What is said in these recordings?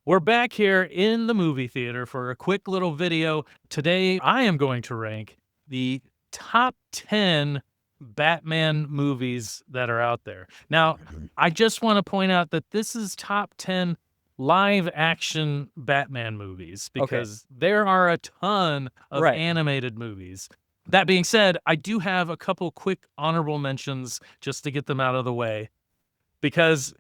We're back here in the movie theater for a quick little video. Today, I am going to rank the top 10 Batman movies that are out there. Now, I just want to point out that this is top 10 live action Batman movies Okay. because there are a ton of Right. animated movies. That being said, I do have a couple quick honorable mentions just to get them out of the way because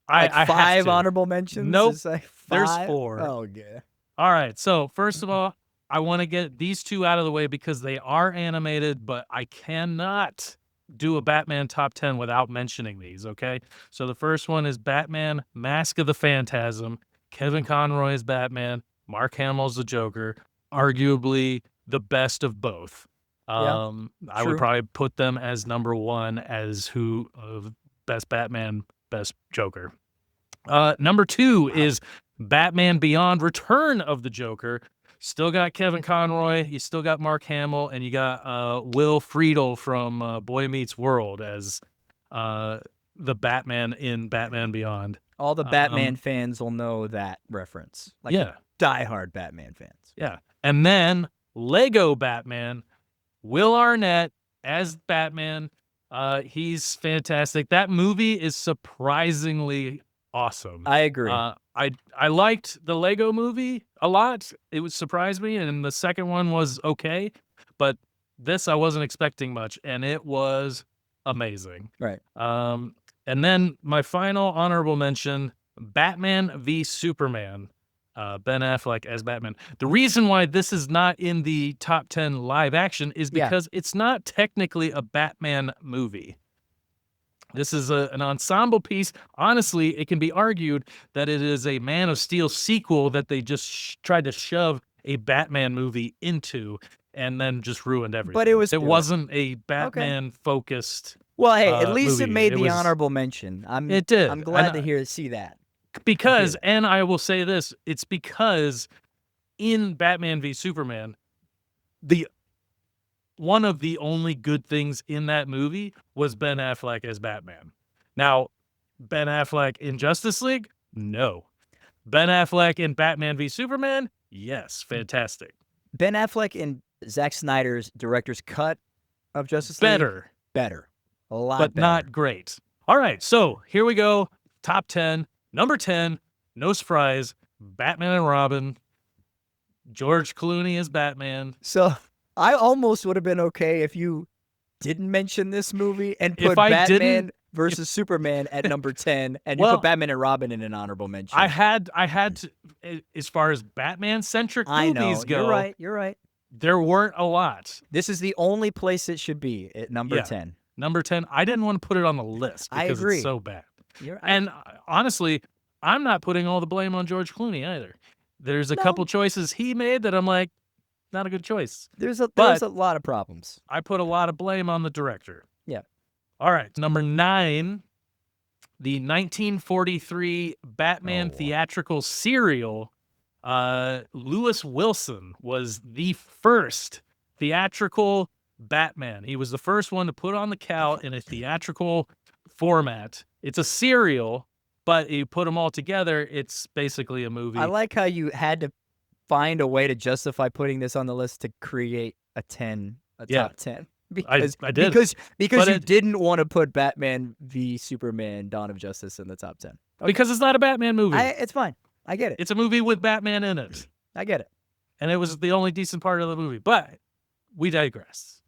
Like I have five to. honorable mentions? Nope. It's like There's five? 4. Oh, yeah. All right. So, first of all, I want to get these 2 out of the way because they are animated, but I cannot do a Batman top 10 without mentioning these, okay? So, the first one is Batman Mask of the Phantasm. Kevin Conroy is Batman, Mark Hamill's the Joker, arguably the best of both. Yeah, I would true. probably put them as number 1 as who of best Batman, best Joker. Number 2 Wow. is Batman Beyond: Return of the Joker. Still got Kevin Conroy, you still got Mark Hamill, and you got Will Friedle from Boy Meets World as the Batman in Batman Beyond. All the Batman Um, fans will know that reference. Like yeah, diehard Batman fans. yeah. And then Lego Batman, Will Arnett as Batman. He's fantastic. That movie is surprisingly awesome. I agree. I liked the Lego movie a lot. It would surprise me, and the second one was okay, but this I wasn't expecting much, and it was amazing. Right. And then my final honorable mention: Batman v Superman. Ben Affleck as Batman. The reason why this is not in the top 10 live action is Yeah. because it's not technically a Batman movie. This is an ensemble piece. Honestly, it can be argued that it is a Man of Steel sequel that they just tried to shove a Batman movie into and then just ruined everything. But it was wasn't a Batman-focused Well, hey, at least movie. it made It the was honorable mention. It did. I'm glad And to see that. because, and I will say this, it's because in Batman v Superman, the one of the only good things in that movie was Ben Affleck as Batman. Now, Ben Affleck in Justice League? No. Ben Affleck in Batman v Superman? Yes, fantastic. Ben Affleck in Zack Snyder's director's cut of Justice League? Better. A lot but better. Not great. All right, so here we go. Top 10. Number 10, no surprise, Batman and Robin. George Clooney as Batman. So I almost would have been okay if you didn't mention this movie and put If I Batman didn't, versus Superman at number 10 and you Well, put Batman and Robin in an honorable mention. I had to, as far as Batman-centric I know. movies go. You're right. There weren't a lot. This is the only place it should be at number 10. Number 10. I didn't want to put it on the list I because agree. it's so bad. You're right. And honestly, I'm not putting all the blame on George Clooney either. There's a couple choices he made that I'm like, not a good choice. There's a lot of problems. I put a lot of blame on the director. Yeah. All right. Number 9, the 1943 Batman theatrical serial. Lewis Wilson was the first theatrical Batman. He was the first one to put on the cowl in a theatrical format. It's a serial, but you put them all together, it's basically a movie. I like how you had to find a way to justify putting this on the list to create a top 10. Because, I did. Because you didn't want to put Batman v Superman: Dawn of Justice in the top 10. Okay. Because it's not a Batman movie. It's fine. I get it. It's a movie with Batman in it. I get it. And it was the only decent part of the movie. But we digress.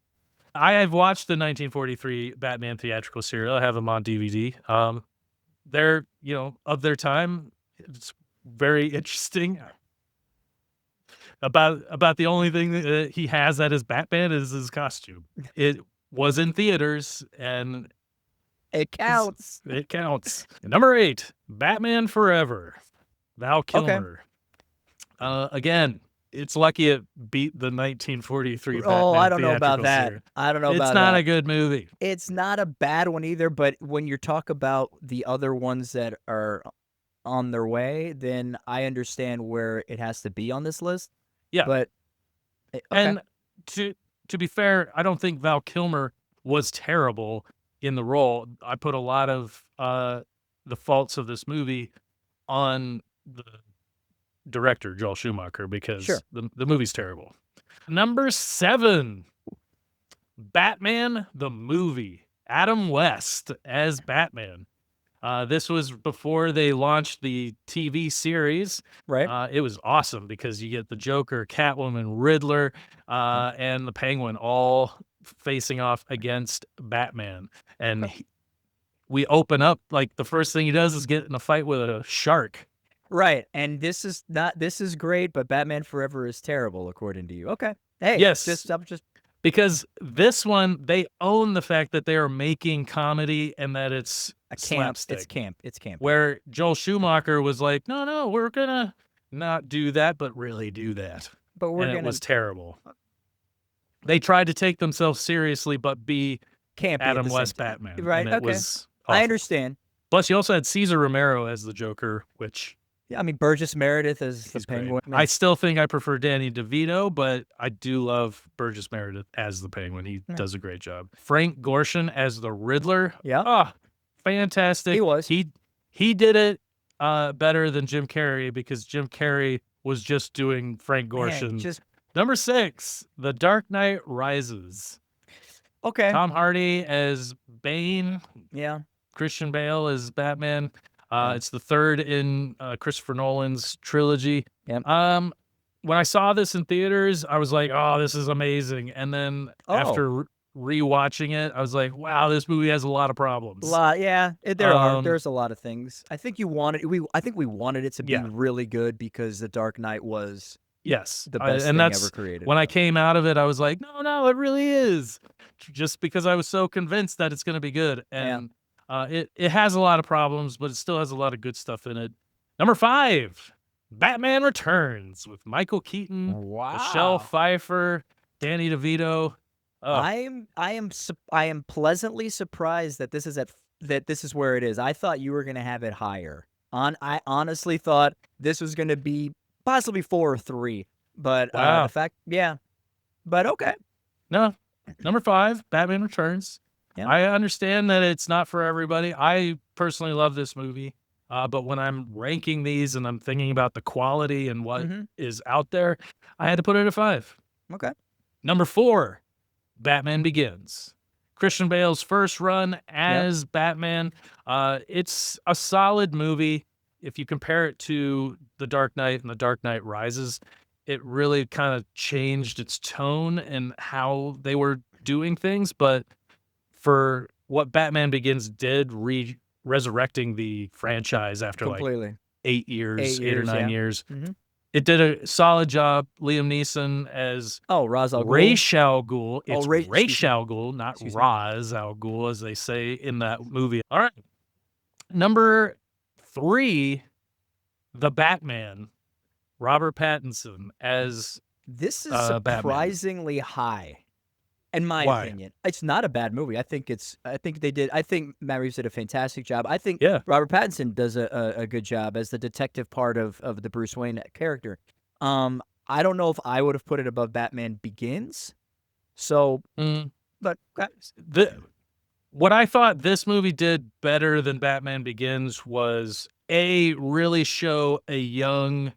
I have watched the 1943 Batman theatrical serial. I have them on DVD. They're, of their time. It's very interesting. About the only thing that he has that is Batman is his costume. It was in theaters, and it counts. It counts. Number 8, Batman Forever. Val Kilmer. Again, it's lucky it beat the 1943 Batman. Oh, I don't know about theatrical that. series. I don't know about that. It's not a good movie. It's not a bad one either, but when you talk about the other ones that are on their way, then I understand where it has to be on this list. Yeah. But and to be fair, I don't think Val Kilmer was terrible in the role. I put a lot of the faults of this movie on the director, Joel Schumacher, because Sure. the movie's terrible. Number 7, Batman the movie. Adam West as Batman. This was before they launched the TV series. Right. It was awesome because you get the Joker, Catwoman, Riddler, and the Penguin all facing off against Batman. And we open up, like, the first thing he does is get in a fight with a shark. Right. And this is great, but Batman Forever is terrible, according to you. Okay. Hey, Yes. I'm just Because this one, they own the fact that they are making comedy and that it's a camp. slapstick. It's camp. Where Joel Schumacher was like, no, we're gonna not do that, but really do that. But we're And gonna it was terrible. They tried to take themselves seriously, but be camp Adam West Batman. Right. And it Okay. was I awful. understand. Plus, you also had Cesar Romero as the Joker, which Yeah, I mean Burgess Meredith as the he's great. Penguin. I still think I prefer Danny DeVito, but I do love Burgess Meredith as the Penguin. He does a great job. Frank Gorshin as the Riddler. Yeah. Oh, fantastic. He was. He did it better than Jim Carrey because Jim Carrey was just doing Frank Gorshin. Man, just Number 6, The Dark Knight Rises. okay. Tom Hardy as Bane. Yeah. Christian Bale as Batman. Yeah. It's the third in Christopher Nolan's trilogy. Yep. When I saw this in theaters, I was like, "Oh, this is amazing!" And then after rewatching it, I was like, "Wow, this movie has a lot of problems." Yeah. There's a lot of things. I think I think we wanted it to be really good because The Dark Knight was yes the best and thing that's ever created. when I came out of it, I was like, "No, it really is," just because I was so convinced that it's going to be good. And it has a lot of problems, but it still has a lot of good stuff in it. Number 5, Batman Returns with Michael Keaton, Michelle Pfeiffer, Danny DeVito. I am pleasantly surprised that this is where it is. I thought you were gonna have it higher. I honestly thought this was gonna be possibly 4 or 3, but Wow. but okay. No, number 5, Batman Returns. Yeah. I understand that it's not for everybody. I personally love this movie, but when I'm ranking these and I'm thinking about the quality and what is out there, I had to put it at 5. Okay. Number 4, Batman Begins. Christian Bale's first run as Batman. It's a solid movie. If you compare it to The Dark Knight and The Dark Knight Rises, it really kind of changed its tone and how they were doing things. But for what Batman Begins did, resurrecting the franchise after Completely. like 8 years, 8 or 9 years, Mhm. it did a solid job. Liam Neeson as Ra's al Ghul. Ra's al Ghul. It's Ra's Ra's al Ghul, not Excuse me. Ra's al Ghul, as they say in that movie. All right. Number 3, The Batman. Robert Pattinson as This is Batman. surprisingly high, in my Why? opinion. It's not a bad movie. I think Matt Reeves did a fantastic job. I think Yeah. Robert Pattinson does a good job as the detective part of the Bruce Wayne character. I don't know if I would have put it above Batman Begins. So, but what I thought this movie did better than Batman Begins was really show a young,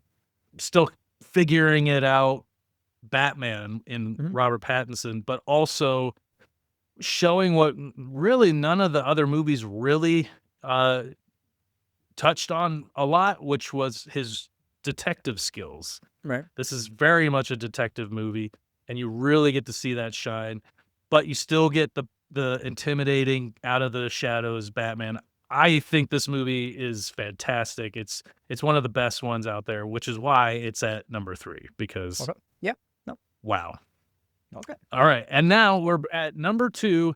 still figuring it out Batman in Robert Pattinson, but also showing what really none of the other movies really touched on a lot, which was his detective skills. right. This is very much a detective movie, and you really get to see that shine, but you still get the intimidating out of the shadows Batman. I think this movie is fantastic. It's one of the best ones out there, which is why it's at number 3 because Okay. Yeah. No. wow. Okay. All right, and now we're at number 2,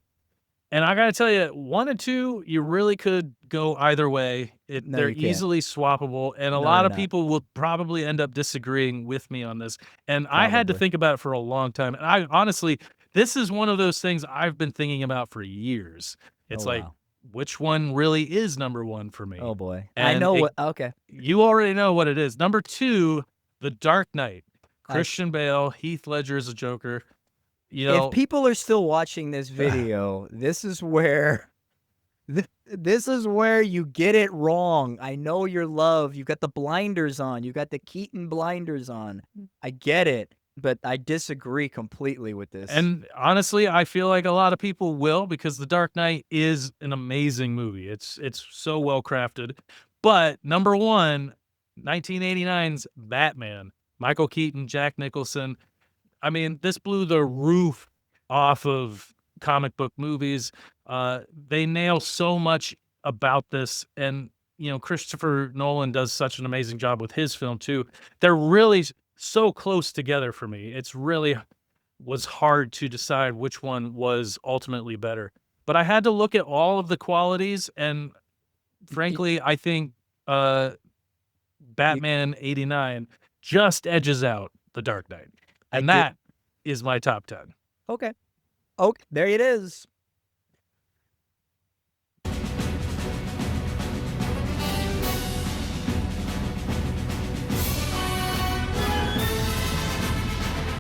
and I gotta tell you, 1 and 2, you really could go either way. No, They're you can't. easily swappable, and a No, lot they're of not. people will probably end up disagreeing with me on this. And I had to Probably. think about it for a long time. And I honestly, this is one of those things I've been thinking about for years. It's Oh, like, wow. which one really is number 1 for me? Oh boy. I And know what. Okay. You already know what it is. Number 2, The Dark Knight. I- Christian Bale, Heath Ledger as a Joker. You know, If people are still watching this video, this is where this is where you get it wrong. I know your love. You got the blinders on. You got the Keaton blinders on. I get it, but I disagree completely with this. And honestly, I feel like a lot of people will because The Dark Knight is an amazing movie. It's so well crafted. But number one, 1989's Batman, Michael Keaton, Jack Nicholson. I mean, this blew the roof off of comic book movies. They nail so much about this, and Christopher Nolan does such an amazing job with his film too. They're really so close together for me. It's really was hard to decide which one was ultimately better. But I had to look at all of the qualities, and frankly, I think Batman '89 just edges out The Dark Knight, I and did. that is my top 10. Okay. Okay, there it is.